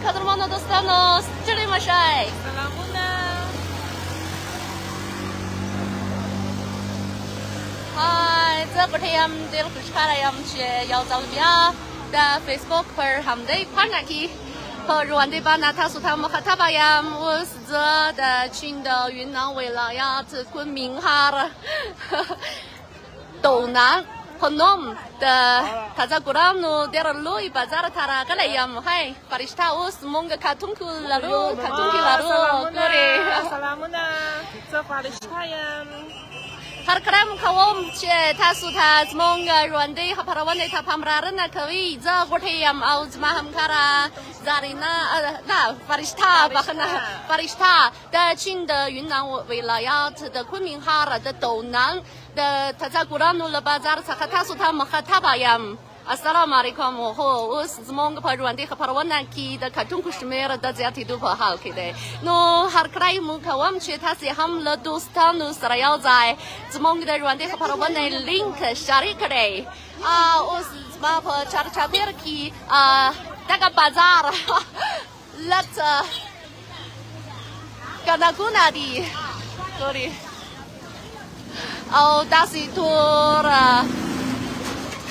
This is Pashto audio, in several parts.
Kadrmano dostanos, Chilimashai. Hi, giờ thì em đi lúc trước là em sẽ giao giao bia đã Facebook per ham đây pan aquí per ruộng đây ban ta số tham khát ba em我是的青的云南为了呀这昆明哈斗南Phnom的他在古兰路在路一巴扎他那个来呀么嗨，巴里斯塔乌斯蒙个卡通库拉路，卡通库拉路，过来。Salamuna,这巴里斯塔呀。Har kram kawom che tasu ta zmong ruande haparawan ta pamraran na kawi za gortayam au zmaham kara zarina na farishta bakhna farishta da chin的云南维拉亚的昆明哈尔的斗南的他在古兰路了巴扎尔萨他苏他们和他巴yam Assalamu alaikum ho us zmong paruande haparawan na ki da katun kushmer da zati du pa hal kide no har krai mu kawam che ta se ham la dostanu sarayal zai zmong da ruande haparawan na link shari kare us ma pa char chaper ki daga bazar let kanaguna di sorry au dasi tur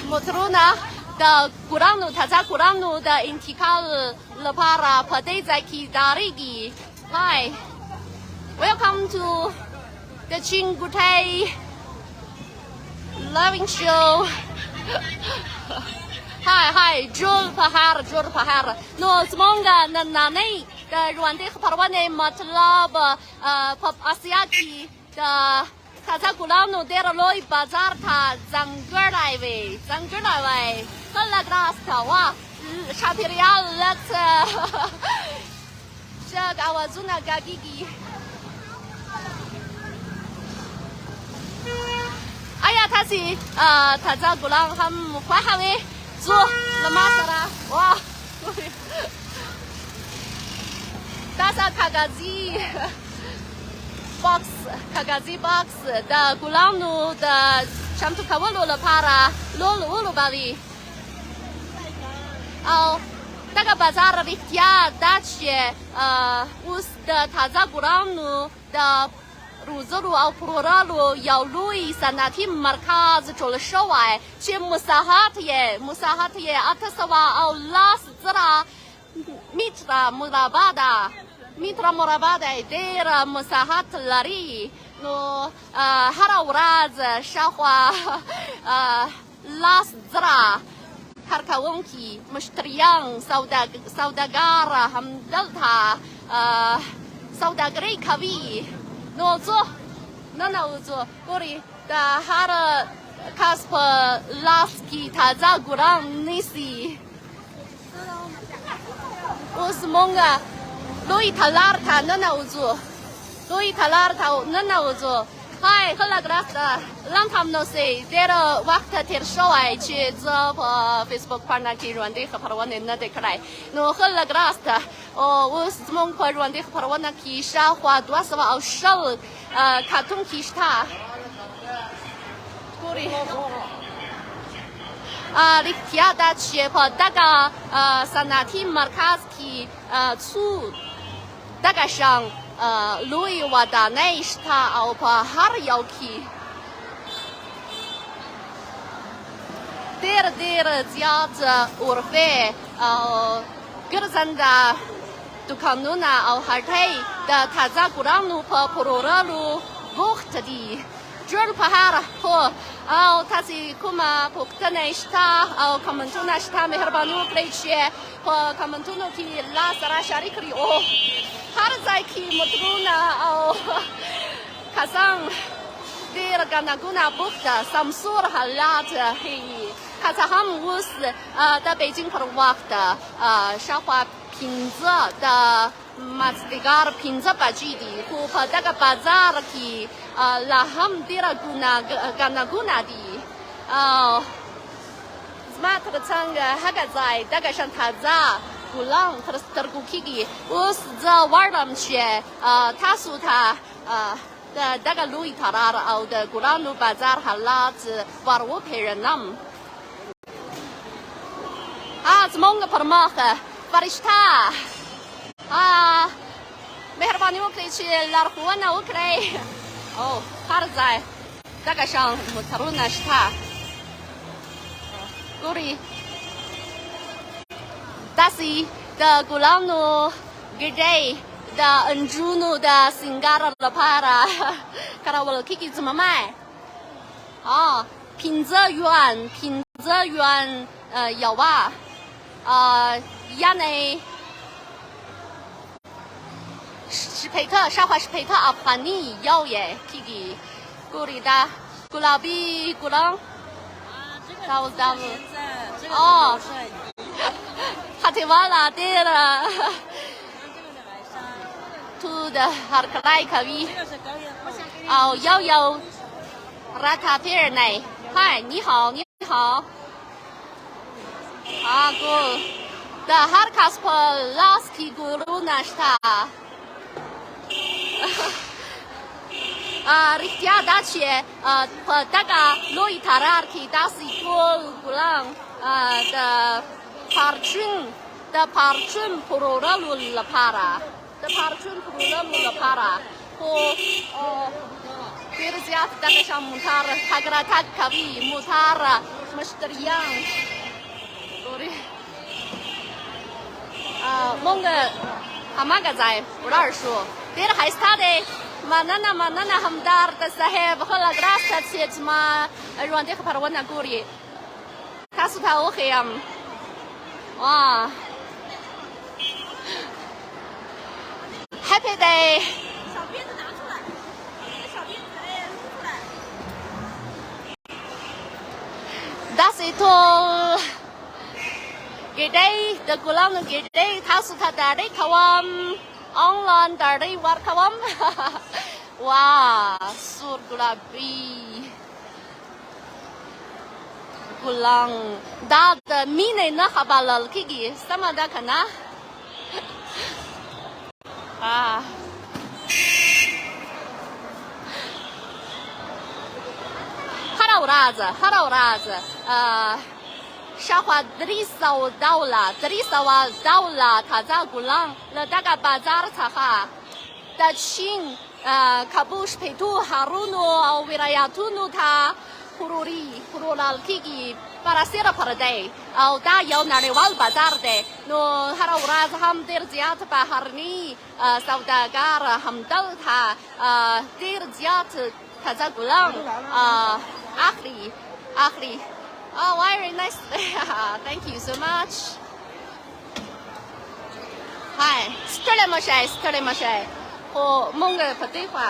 Motrona the Kuranu Taza Kuranu the Intikal Lapara Padezaki Darigi. Hi, welcome to the Chingute Loving Show. Hi, Jul Pahar. No, Smonga Nanane, the Rwande Parwane Matlab Pop Asiaki, the Taza Kulano dera loi bazar ta zanggerai wei kala grasta wa shapirial let shag awazuna gagigi aya tasi Taza Kulang ham kwahawe zu lamasara wa Taza Kagazi box Kagazi box da Gulanu da Shamtu Kawalo la para lolo bavi au daga bazar riktia dache us da Taza Gulanu da Ruzuru au Puralu yau lui sanati markaz chol shawai che musahat ye atasawa au las zara mitra Mitra Morabada dera musahat lari no harawraz shahwa las zra harkawonki mushtriyang saudagara hamdalta saudagri kavi no zo nana uzo gori da har kaspa laski Taza Gurang nisi usmonga Lui talarta nana uzu. Hi, hola grasta. Long time no see. Dera wakta ter showai chi zo Facebook parna ki ruande khaparwan na de krai. No hola grasta. O us mong pa ruande khaparwan ki sha hwa dwasawa au shal katun ki sta. Kuri. Riktia da che pa daga sanati markaz ki chu daga shang lui wada neishta au pa har yauki der ziat urfe gerzanda dukanuna au hartei da Taza Kuranu pa pororalu buchtadi jur pahara ho au tasi kuma puktane shta au kamantuna shta meherbanu pleche ho kamantunu ki la sara sharikri o har zaiki mutruna au kazang der ganaguna bukta samsur halat hi kazaham us da Beijing parwakta shahwa pinza da Matsdigar pinza bajidi ku daga bazar ki laham dira ganaguna di zmat tsanga hagazai daga shantaza Gulang tergukigi us za wardam che tasuta da daga lui tarar au da Gulanu bazar halat warwo perenam zmonga parmacha farishta مهرباني وکړئ چې لارښوونه وکړئ او هر ځای دغه شان موټرونه شته ګورئ داسې د ګلانو ګېډۍ د نجونو د سینګار لپاره کارول کېږي زممای 15 元یوه یعنې شاوخوا شپېته افغاني یو یې کېږي ګورئ دا ګلابي ګلان خټیواله ډېره تو د هرکلی کوي او یو راته پیرنی嗨你好你好ګل د هر کس په لاس کې ګلونه شته رښتیا دا چې په دغه لوی تالار کې داسې ټول ګلان د پرچون پلورلو لپاره خو ډېر زیات دغه شان موټر تګ راتګ کوي موټر مشتریان ګورئ مونږ هماغه ځای ولاړ شو ډېر ښایسته دی مننه همدرد صاحب ښه لږ راسته چې زما ژوندۍ خپرونه ګوري تاسو ته وښیم Happy day داسې ټول ګېډۍ د ګلانو ګېډۍ تاسو ته ډالۍ کوم آنلاین ډالۍ ورکوم سور ګلابي ګلان دا د مینې نښه بلل کېږي سمه ده که نه هره ورځ شاوخوا 300 ډوله تازه ګلان له دغه بازار څخه د چین کابو شپېتو ښارونو او ولایتونو ته پلورل کېږي پرسیره پر دی او دا یو نړیوال بازار دی نو هره ورځ هم ډېر زیات بهرني سوداګر همدلته ډېر زیات تازه ګلان اخلي very nice thank you so much ستړی مه شئ خو مونږ په دې خوا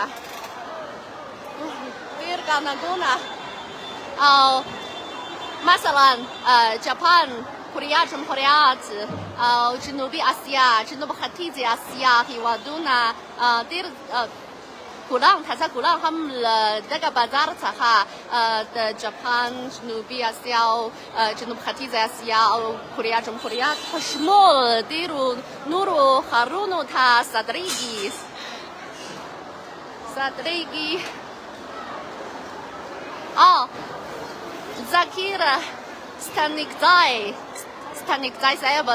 ډېر ګڼهګونه او مثلا جاپان کوریا جمهوریت او جنوبي اسیا جنوب ختیځې اسیا هېوادونه ډېر تازه ګلان هم له دغه بازار څخه د جاپان جنوبي اسیا او جنوب ختیځې اسیا او کوریا جمهوریت په شمول ډېرو نورو ښارونو ته صادرېږي ذکیر ستانکزی صاحب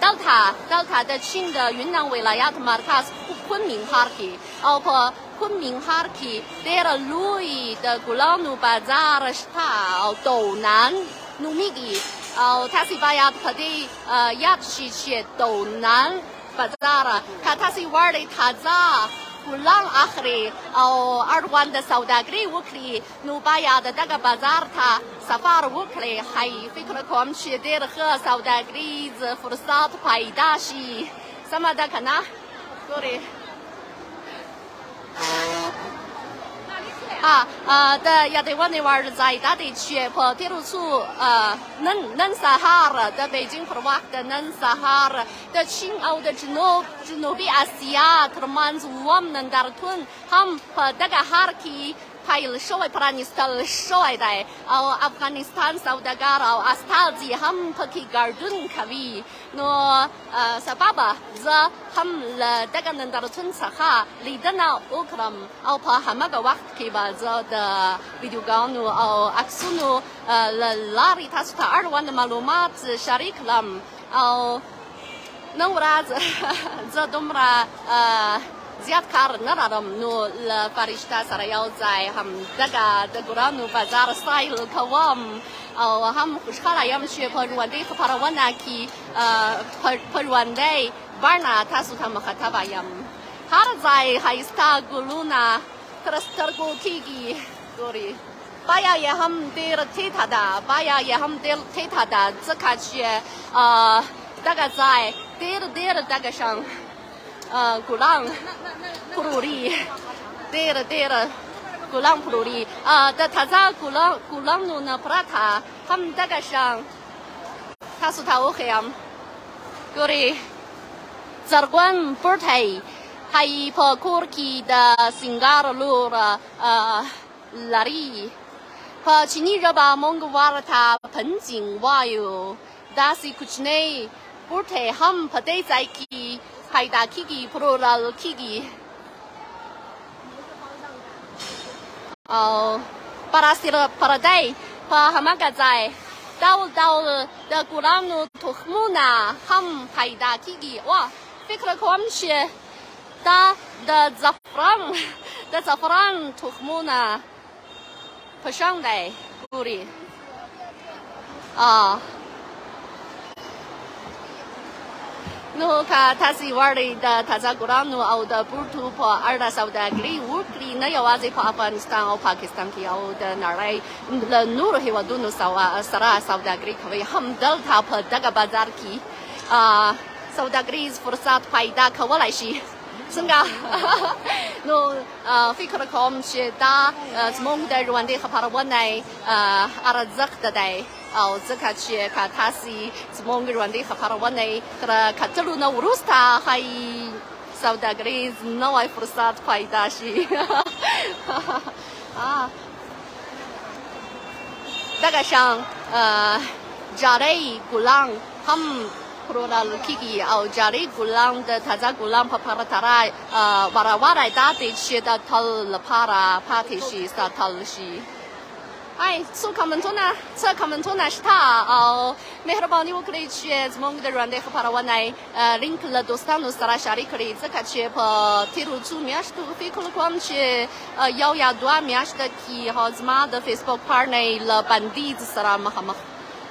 دلته د چین د یونان ولایت مرکز کنمین ښار کې او په کنمین ښار کې ډېر لوی د ګلانو بازار شته او دونان نومیږي او تاسې باید په دې یاد شي چې دونان بازار که تاسې غواړئ تازه ګلان اخلي او اړوند سوداګري وکړي نو باید دغه بازار ته سفر وکړي فکر کوم چې ډېر ښه سوداګریز فرصت پیدا شي سمه ده که نه ګورئ د یادونې وړ ځای دا دی چې په تېرو څو نن سهار د بیجینګ پر وخت د نن سهار د چین او د جنوبي اسیا ترمنځ اووم نندارتون هم په دغه ښار کې پیل شوی پرانیستل شوی دی او افغانستان سوداګر او استازي هم پکې ګډون کوي نو سبا به زه هم له دغه نندارتون څخه لیدنه وکړم او په هماغه وخت کې به زه د ویډیوګانو او عکسونو له لارې تاسو ته اړوند معلومات شریک کړم او نو ورځ زه دومره زیات کار نه لرم نو له فرشته سره یو ځای هم دغه د ګلانو بازار سایل کوم او هم خوشحاله یم چې په ژوندۍ خپرونه کې په ژوندۍ بڼه تاسو ته مخاطبه یم هر ځای ښایسته ګلونه تر سترګو کېږي ګوري بایا یې هم ډېر ټیټه ده بایا یې هم ډېر ټیټه ده ځکه چې دغه ځای ډېر دغه شان ګلان پلوري ډېر ګلان پلوري د تازه ګلانو نه پرته هم دغه شان تاسو ته وښیم ګورئ زرغون بوټی ښایي په کور کې د سینګار لور لري په چیني ژبه موږ ورته پنځین وایو داسې کوچنی بوټی هم په دې ځای کې پیدا کېږي پلورل کېږي او پردی په هماغه ځای ډول د ګلانو تخمونه هم پیدا کېږي فکر کوم چې دا د زعفران تخمونه په شان دی ګوري نو که تاسې غواړئ د تازه ګلانو او د بوټو په اړه سوداګري وکړي نه یوازې په افغانستان او پاکستان کې او د نړۍ له نورو هېوادونو سره سوداګري کوئ هم دلته په دغه بازار کې سوداګریز فرصت پیدا کولی شي څنګه نو فکر کوم چې دا زموږ د ژوندۍ خپرونې ارزښت دی او ځکه چې که تاسې زموږ ژوندۍ خپرونې تر کتلو نه وروسته ښایي سوداګریز نوی فرصت پیدا شي دغه شان جارۍ ګلان هم پلورل کېږي او جارۍ ګلان د تازه ګلان په پرتله وره دا دی چې د تل لپاره پاتې شي ساتل شي څو کمنټونه شته او مهرباني وکړئ چې زموږ د ژوندۍ خپرونې لینک له دوستانو سره شریک کړئ ځکه چې په تېرو څو میاشتو فکر کوم چې یو یا دوه میاشته کې زما د فیسبوک پاڼې له بندیز سره مخامخ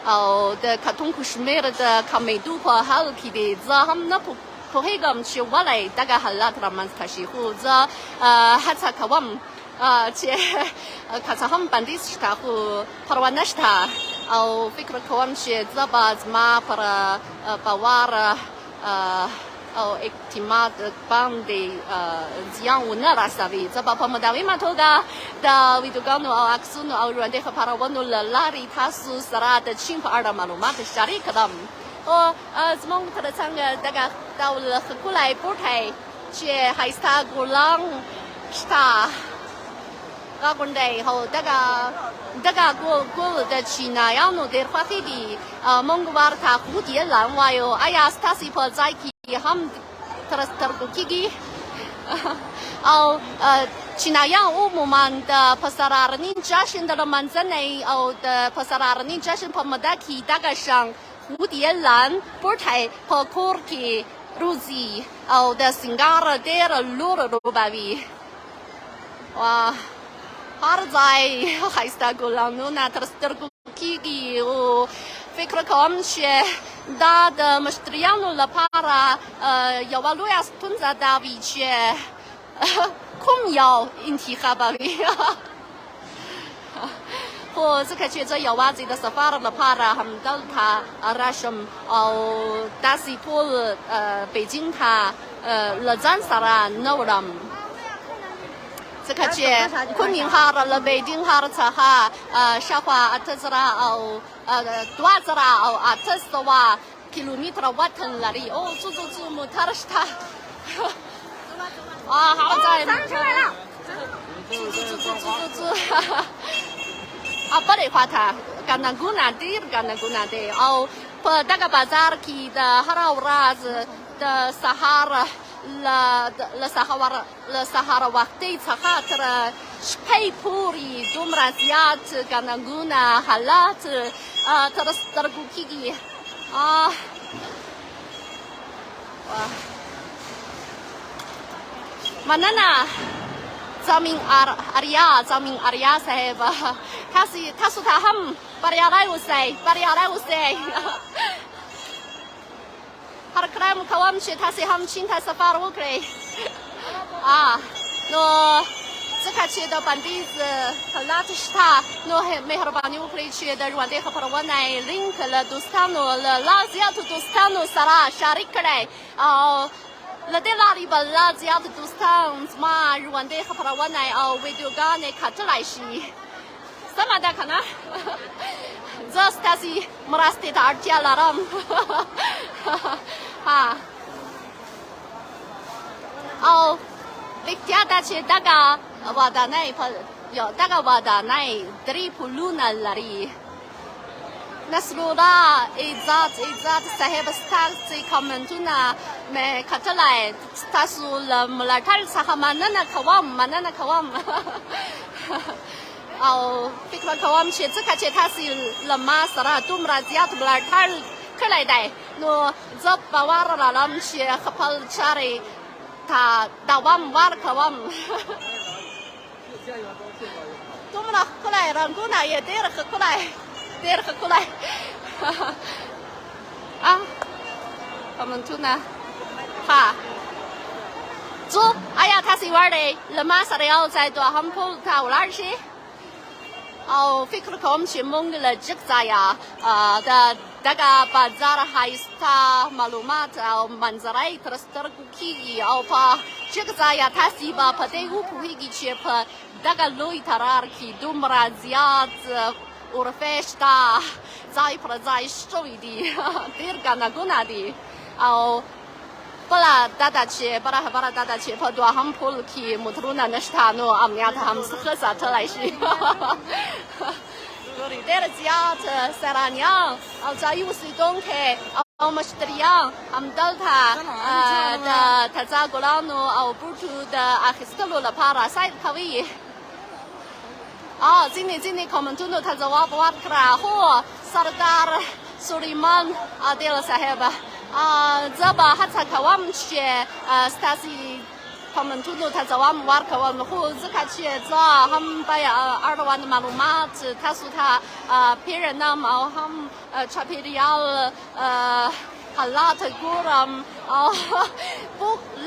او د کتونکو شمېر د کمېدو په حال کې دی زه هم نه پوهېږم چې ولې دغه حالت رامنځته شي خو زه هڅه کوم چې که څه هم بندیز شته خو پروا نشته او فکر کوم چې زه به زما پر باور او اعتماد باندې زیان ونه رسوي زه به په مداومه توګه د ویډیوګانو او عکسونو او ژوندۍ خپرونو له لارې تاسو سره د چین په اړه معلومات شریک کړم زموږ تر څنګ دغه ډول ښکلی بوټی چې ښایسته ګلان شته غونډۍ او دغه ګل د چینایانو ډېر خوښېږي موږ ورته خودیلان وایو آیا ستاسې په ځای کې هم تر سترګو کېږي او چینایان عموما د پسرارني جشن د لمانځنې او د پسرارني جشن په موده کې دغه شان خودیلان بوټی په کور کې روزي او د سینګار ډېر لور لوبوي هر ځای ښایسته ګلانونه تر سترګو کېږي او فکر کوم چې دا د مشتریانو لپاره یوه لویه ستونزه دا وي چې کوم یو انتخابوي خو ځکه چې زه یوازې د سفر لپاره همدلته راشم او داسې ټول بیجینګ ته له ځان سره نه وړم ځکه چې کونین ښار له بیجینګ ښار څخه شاوخوا 2800 کیلومتره وطن لري ځو موټر شته هغه ځای بلې خواته ګڼه ګوڼه ډېر ګڼه ګوڼه دی او په دغه بازار کې د هره ورځ د سهار له سهار وختي څخه تر شپې پورې دومره زیات ګڼه ګوڼه حالات تر سترګو کېږي مننه زمین آریا صاحب تاسو ته هم بریالی اوسئ هر کله مو کوم چې تاسې هم چین ته سفر وکړئ نو ځکه چې د بندیز حالات شته نو مهرباني وکړئ چې د ژوندۍ خپرونې لینک له دوستانو له لا زیاتو دوستانو سره شریک کړئ او له دې لارې به لا زیات دوستان زما ژوندۍ خپرونې او ویډیوګانې کتلی شي سمه ده که نه زه ستاسې مرستې ته اړتیا لرم او رښتیا ده چې دغه ودانۍ درې پلونه لري نصرالله عزت صاحب ستاسې کامنټونه مې کتلی ستاسو له ملاتړ څخه مننه کوم او فکر کوم چې ځکه چې تاسې له ما سره دومره زیات ملاتړ کړی دی نو زه باور لرم چې خپل چارې ته دوام ورکوم دومره ښکلی رنګونه یې ډېر ښکلی کامنټونه ځو آیا تاسې غواړئ له ما سره یو ځای دوهم پل ته ولاړ شئ او فکر کوم چې موږ له جګ ځایه د دغه بازار ښایسته معلومات او منظره یې تر سترګو کېږي او په جګ ځایه تاسې به په دې وپوهېږي چې په دغه لوی ترار کې دومره زیات غرفې شته ځای پر ځای شوي دي ډېر ګڼه دي او بله خبره دا ده چې په دوهم پل کې موټرونه نشته نو امنیت هم ښه ساتلی شي ګورئ ډېر زیات سیلانیان او ځایي اوسېدونکي او مشتریان همدلته د تازه ګلانو او بوټو د اخیستلو لپاره سیر کوي ځینې کامنټونو ته ځواب ورکړه هو سردار سلیمان عادل صاحب زه به هڅه کوم چې ستاسې کامنټونو ته ځواب ورکوم خو ځکه چې زه هم باید اړوند معلومات تاسو ته پیژنم او هم چاپېریال حالات ګورم او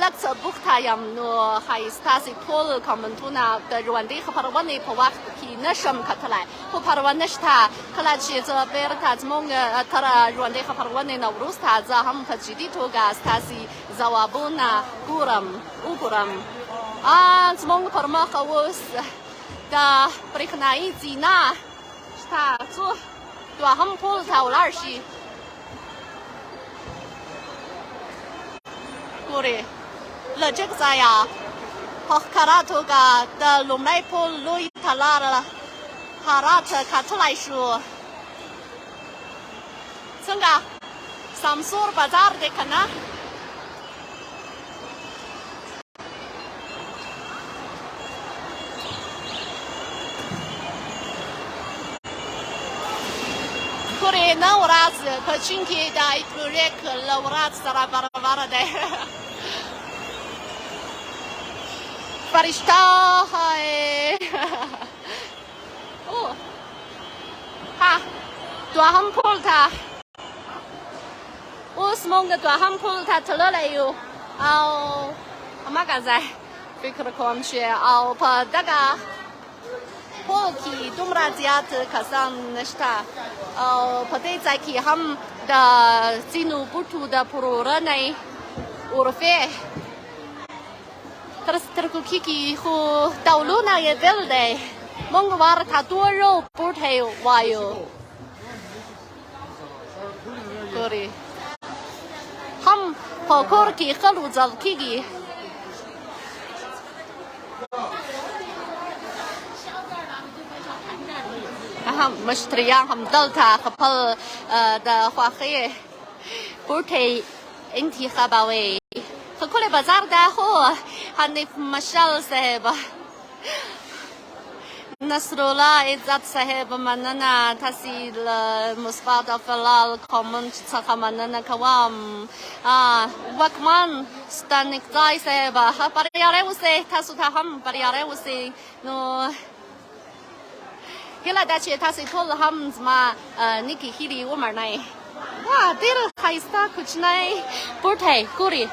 لږ څه بوخته یم نو ښایي ستاسې ټول کامنټونه د ژوندۍ خپرونې په وخت کې نشم کتلی خو پروا نشته کله چې زه بېرته زموږ تر ژوندۍ خپرونې نه وروسته زه هم په جدي توګه ستاسې ځوابونه وګورم زموږ پر مخ اوس د برېښنایي زینه شته څو دوهم پل ته ولاړ شي ګورې له جګ ځایه په ښکاره توګه د لومړی پل لوی تالار حالات کتلی شو څنګه سمسور بازار دی که نه ګورې نن ورځ په چین کې د ایکلوریک له ورځ سره برابر دی فرشته دوهم پل ته اوس موږ دوهم پل ته تللی یو او هماغه ځای فکر کوم چې او په دغه پل کې دومره زیات کسان نشته او په دې ځای کې هم د ځینو بوټو د پلورنې غرفې تر سترګو کېږي خو ډولونه یې بېل دی موږ ورته دوړو بوټی وایو ګورې هم په کور کې ښه روزل کېږي مشتریان همدلته خپل د خوښۍ بوټی انتخابوي ښکلی بازار ده خو حنیف مشال صاحب Nasrullah Izzat Sahib Manana Tasil Musbada Falal Common Sakamanana Kawam Wakman Stanik Zai Seba Pariare was say Tasutaham Pariare was say no Hila Dachi Tasi told Hams ma Niki Hili Umarnai. Ah, dear Haista Kuchnai Porte Kuri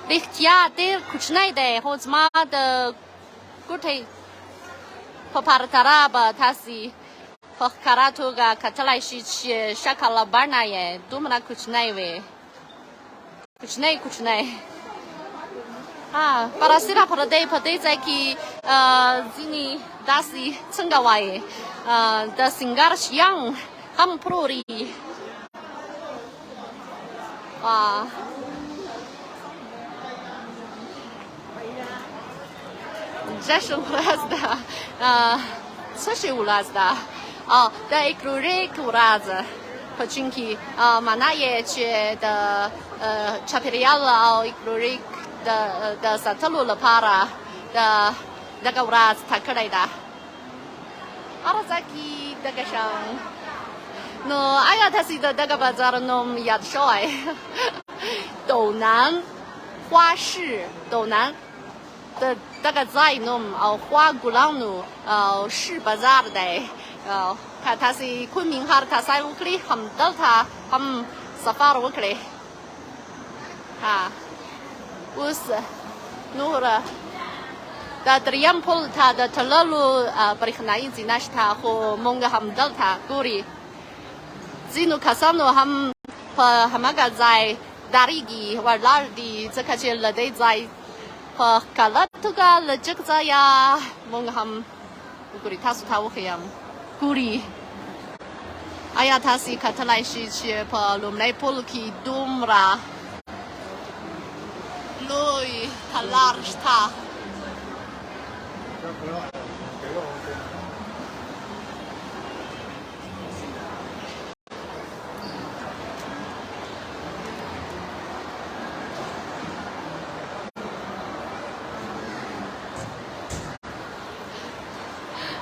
Richtya dear Kuchnai de holds ma the Gurte Papartaraba Tasi Karatuga Katalaishi Shakala Barnaye Dumana Kuchnaive Kuchnai Ah, Parasira Parade Padezaki Zini Dasi Sungawai the Singarish Young Hampuri Jashu Razda Sashi Ulazda the Ikrurik Uraza Pachinki Manaye the Chapiriala Ikrurik the Satalula Para the Gauraz Takareda Arazaki Dagashang No, I got to see the Dagabazar nom Yad Shoy Donan Hua Shi Donan the Dagazai nom Hua Gulanu Shi Bazar Day Katasi Kunming Harta Sailukli Ham Delta Ham Safar Wukli Ha Us Nura the Triam Polta the Talalu Brichnai Zinashta Ho Mongaham Delta Guri Zinu Kasano Ham Hamagazai Darigi Warlardi Zakachil Ladezai Kalatuga Lajikzaya Mongaham Guri Tasutawhiam Guri Ayatasi Katalaishi Lumne Polki Dumra Lui Talarsta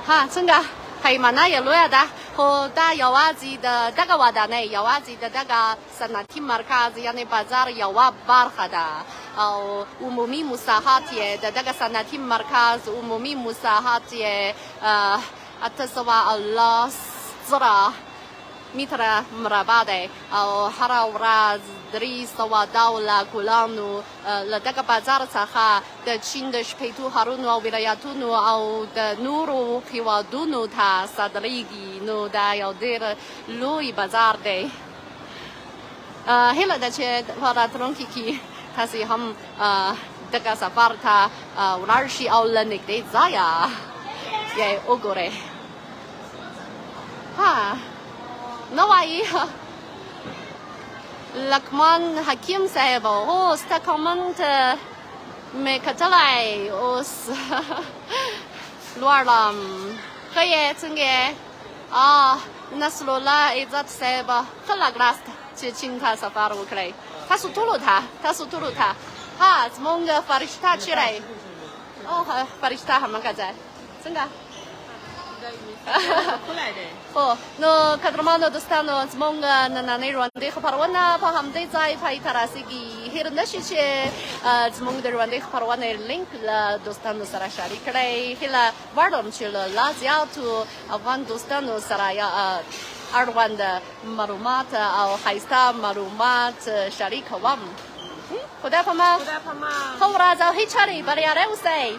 Ha, Sunga, Haimana Yaluada, Ho da Yawazi the Dagawadane, Yawazi the Daga Sanatim Markaz, Yane Bazar Yawa Barhada, Umumi Musahati, the Daga Sanatim Markaz, Umumi Musahati, Atasawa Allah Zra. Mitra Mrabade, Harawraz, Dri Sawa Daula, Kulanu, La Dagabazar Saha, the Chindish Petu Harunu, Vilayatunu, the Nuru Piwadunu Ta, Sadrigi, no Dayodir, Louis Bazar Day. Hila Dache, Paratronkiki, Tasi Ham, Dagasafarta, Larshi Aulanik de Zaya, Ye Ogore. Ha. No, Lakman Hakim Sahib, oh, Stakamant Mekatalai, os Luarlam, Kaye Tunge, Nasrullah Izzat Sahib, Kalagrast, Chichinta Safaru Clay, Tasutuluta, Ha, Smonga Farishta Chile, oh, Farishta Hamakaza, Sunga. Oh, no, Catramano do Stano, Smonga, Nanero, and Dehaparwana, Paham de Zai, Paitarasiki, here in the Shiche, Smong the Rande Parwane link, La Dostano Sarashari, Kray, Hila, Bardom Chilla, Lazia to Avan Dostano Saraya, Arwanda, Marumata, Al Haista, Marumat, Sharikawam. Kodapama, Horaza, Hichari, Bariare, say.